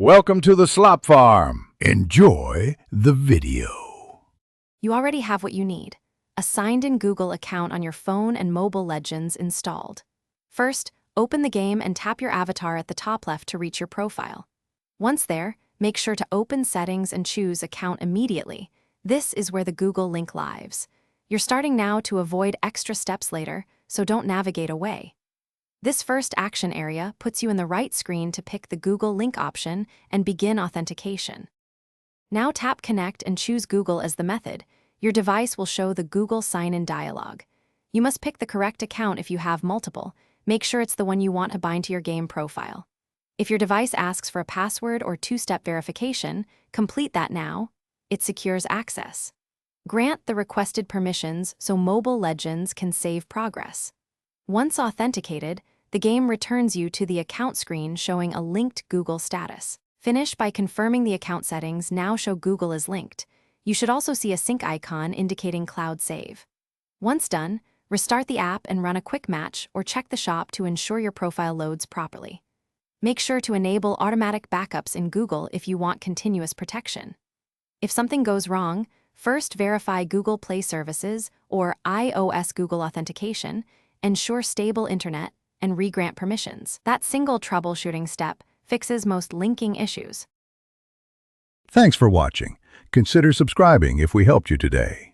Welcome to the Slop Farm. Enjoy the video. You already have what you need: a signed-in Google account on your phone and mobile Legends installed. First, open the game and tap your avatar at the top left to reach your profile. Once there, make sure to open Settings and choose Account immediately. This is where the Google link lives. You're starting now to avoid extra steps later, so don't navigate away. This first action area puts you in the right screen to pick the Google link option and begin authentication. Now tap Connect and choose Google as the method. Your device will show the Google sign-in dialog. You must pick the correct account if you have multiple. Make sure it's the one you want to bind to your game profile. If your device asks for a password or two-step verification, complete that now. It secures access. Grant the requested permissions so Mobile Legends can save progress. Once authenticated, the game returns you to the account screen showing a linked Google status. Finish by confirming the account settings now show Google is linked. You should also see a sync icon indicating cloud save. Once done, restart the app and run a quick match or check the shop to ensure your profile loads properly. Make sure to enable automatic backups in Google if you want continuous protection. If something goes wrong, first verify Google Play Services or iOS Google Authentication, ensure stable internet, and re-grant permissions. That single troubleshooting step fixes most linking issues. Thanks for watching. Consider subscribing if we helped you today.